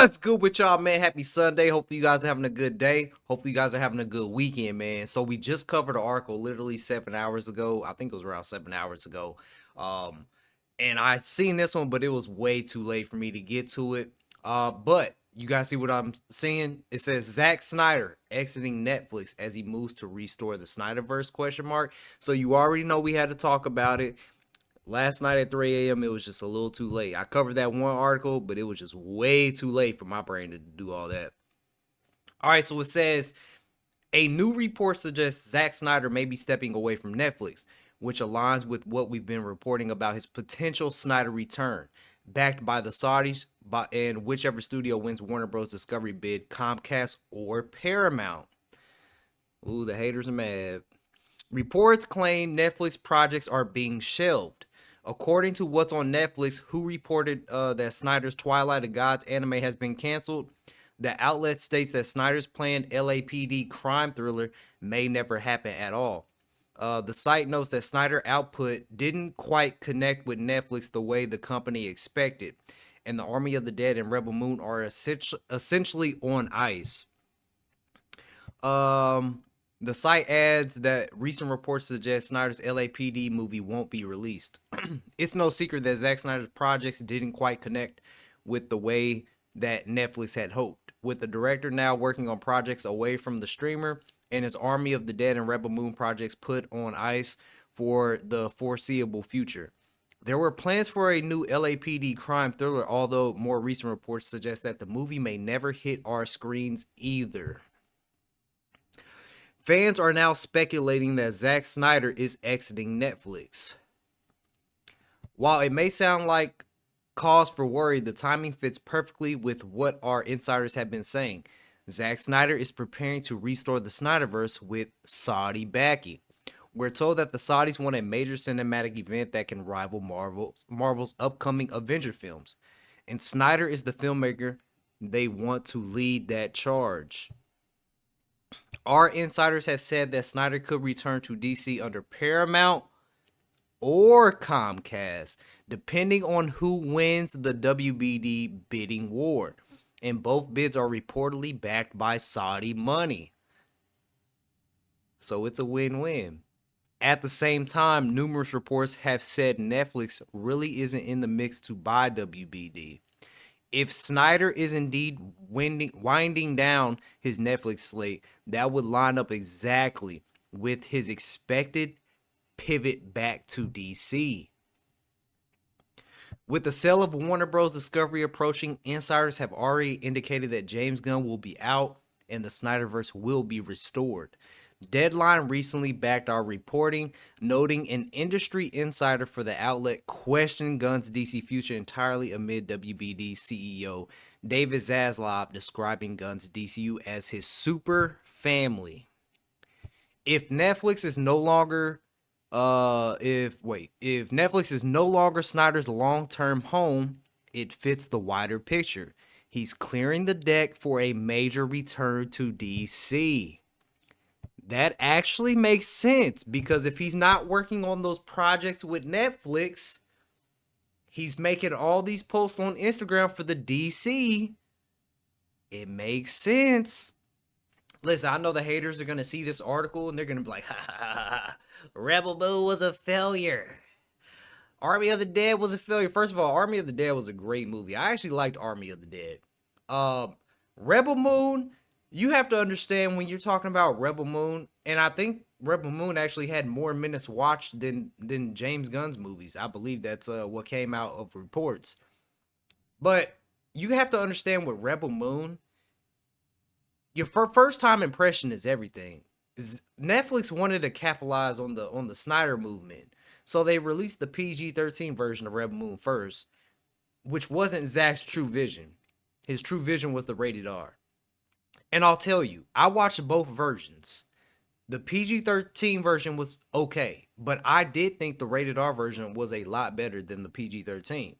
What's good with y'all, man? Happy Sunday. Hopefully you guys are having a good day. Hopefully you guys are having a good weekend, man. So we just covered an article literally 7 hours ago. I think it was around 7 hours ago. Um, and I seen this one, but it was way too late for me to get to it. But you guys see what I'm seeing? It says Zack Snyder exiting Netflix as he moves to restore the SnyderVerse question mark. So you already know we had to talk about it. Last night at 3 a.m., it was just a little too late. I covered that one article, but it was just way too late for my brain to do all that. All right, so it says a new report suggests Zack Snyder may be stepping away from Netflix, which aligns with what we've been reporting about his potential Snyder return, backed by the Saudis and whichever studio wins Warner Bros. Discovery bid, Comcast or Paramount. Ooh, the haters are mad. Reports claim Netflix projects are being shelved. According to what's on Netflix, who reported that Snyder's Twilight of Gods anime has been canceled, the outlet states that Snyder's planned LAPD crime thriller may never happen at all. The site notes that Snyder output didn't quite connect with Netflix the way the company expected, and the Army of the Dead and Rebel Moon are essentially on ice. The site adds that recent reports suggest Snyder's LAPD movie won't be released. It's no secret that Zack Snyder's projects didn't quite connect with the way that Netflix had hoped, with the director now working on projects away from the streamer and his Army of the Dead and Rebel Moon projects put on ice for the foreseeable future. There were plans for a new LAPD crime thriller, although more recent reports suggest that the movie may never hit our screens either. Fans are now speculating that Zack Snyder is exiting Netflix. While it may sound like cause for worry, the timing fits perfectly with what our insiders have been saying. Zack Snyder is preparing to restore the Snyderverse with Saudi backing. We're told that the Saudis want a major cinematic event that can rival Marvel's upcoming Avenger films, and Snyder is the filmmaker they want to lead that charge. Our insiders have said that Snyder could return to DC under Paramount or Comcast, depending on who wins the WBD bidding war. And both bids are reportedly backed by Saudi money. So it's a win-win. At the same time, numerous reports have said Netflix really isn't in the mix to buy WBD. If Snyder is indeed winding down his Netflix slate, that would line up exactly with his expected pivot back to DC. With the sale of Warner Bros. Discovery approaching, insiders have already indicated that James Gunn will be out and the Snyderverse will be restored. Deadline recently backed our reporting, noting an industry insider for the outlet questioned Gunn's DC future entirely amid WBD CEO David Zaslav describing Gunn's DCU as his super family. If Netflix is no longer if Netflix is no longer Snyder's long-term home, it fits the wider picture. He's clearing the deck for a major return to DC. That actually makes sense, because if he's not working on those projects with Netflix, he's making all these posts on Instagram for the DC. It makes sense. Listen, I know the haters are going to see this article and they're going to be like, ha ha ha ha, Rebel Moon was a failure. Army of the Dead was a failure. First of all, Army of the Dead was a great movie. I actually liked Army of the Dead. Rebel Moon, you have to understand when you're talking about Rebel Moon, and I think Rebel Moon actually had more minutes watched than James Gunn's movies. I believe that's what came out of reports. But you have to understand with Rebel Moon, your first time impression is everything. Netflix wanted to capitalize on the Snyder movement, so they released the PG-13 version of Rebel Moon first, which wasn't Zack's true vision. His true vision was the rated R. And I'll tell you, I watched both versions. The PG-13 version was okay, but I did think the rated R version was a lot better than the PG-13.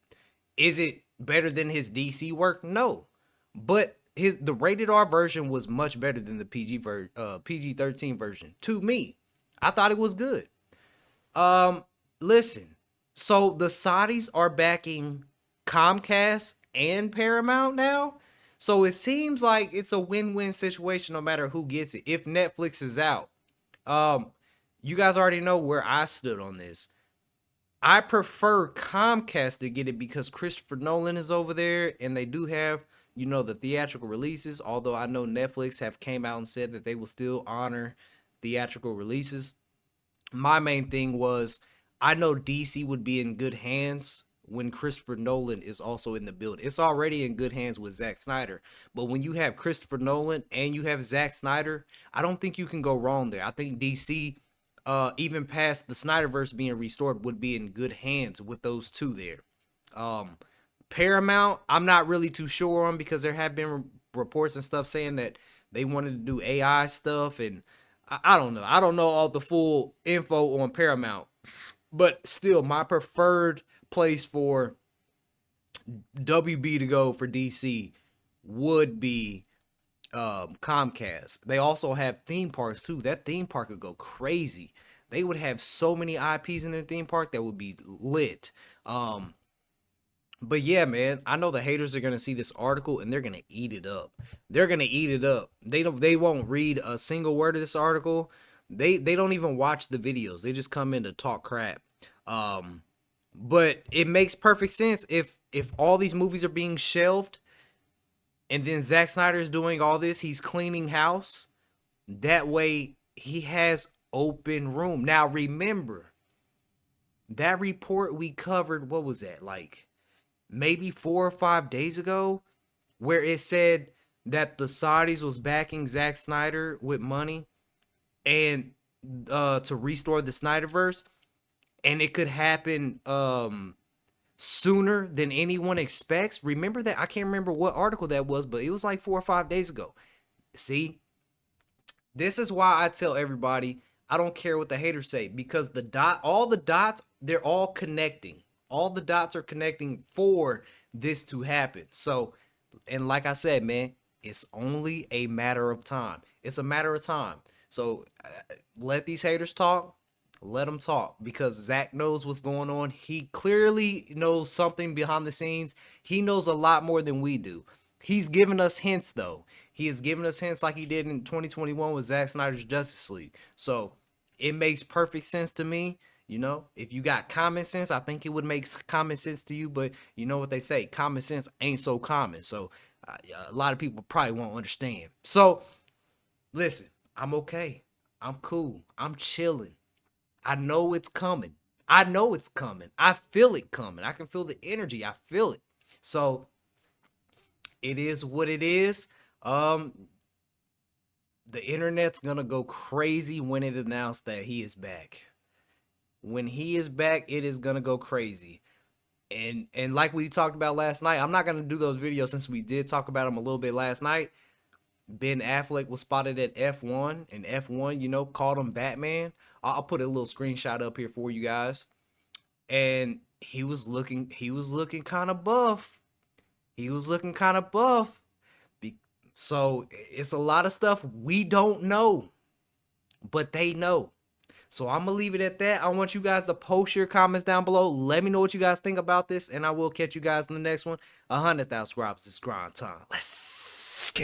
Is it better than his DC work? No. But the rated R version was much better than the PG-13 version. To me, I thought it was good. Listen. So the Saudis are backing Comcast and Paramount now. So it seems like it's a win-win situation no matter who gets it. If Netflix is out, you guys already know where I stood on this. I prefer Comcast to get it because Christopher Nolan is over there and they do have, the theatrical releases. Although I know Netflix have came out and said that they will still honor theatrical releases. My main thing was I know DC would be in good hands when Christopher Nolan is also in the building. It's already in good hands with Zack Snyder. But when you have Christopher Nolan and you have Zack Snyder, I don't think you can go wrong there. I think DC, even past the SnyderVerse being restored, would be in good hands with those two there. Paramount, I'm not really too sure on because there have been reports and stuff saying that they wanted to do AI stuff, and I don't know. I don't know all the full info on Paramount, but still, my preferred place for WB to go for DC would be Comcast. They also have theme parks too. That theme park would go crazy. They would have so many IPs in their theme park that would be lit. But yeah, man, I know the haters are gonna see this article and they're gonna eat it up. They're gonna eat it up. They won't read a single word of this article. They don't even watch the videos. They just come in to talk crap. But it makes perfect sense if all these movies are being shelved and then Zack Snyder is doing all this, he's cleaning house. That way he has open room. Now remember, that report we covered, what was that? Like maybe 4 or 5 days ago, where it said that the Saudis was backing Zack Snyder with money and to restore the SnyderVerse, and it could happen sooner than anyone expects. Remember that? I can't remember what article that was, but it was like 4 or 5 days ago. See, this is why I tell everybody I don't care what the haters say, because all the dots, they're all connecting. All the dots are connecting for this to happen. So, and like I said, man, it's only a matter of time. It's a matter of time. So let these haters talk. Let them talk, because Zach knows what's going on. He clearly knows something behind the scenes. He knows a lot more than we do. He's giving us hints, though. He is giving us hints like he did in 2021 with Zack Snyder's Justice League. So it makes perfect sense to me. If you got common sense, I think it would make common sense to you. But you know what they say, common sense ain't so common. So a lot of people probably won't understand. So listen, I'm okay. I'm cool. I'm chilling. I know it's coming. I know it's coming. I feel it coming. I can feel the energy. I feel it. So it is what it is. The internet's gonna go crazy when it announced that he is back. When he is back, it is gonna go crazy. And like we talked about last night, I'm not gonna do those videos since we did talk about him a little bit last night. Ben Affleck was spotted at F1, and F1, called him Batman. I'll put a little screenshot up here for you guys. And he was looking kind of buff. So it's a lot of stuff we don't know, but they know. So I'm going to leave it at that. I want you guys to post your comments down below. Let me know what you guys think about this, and I will catch you guys in the next one. 100,000 subscribers is grind time. Let's get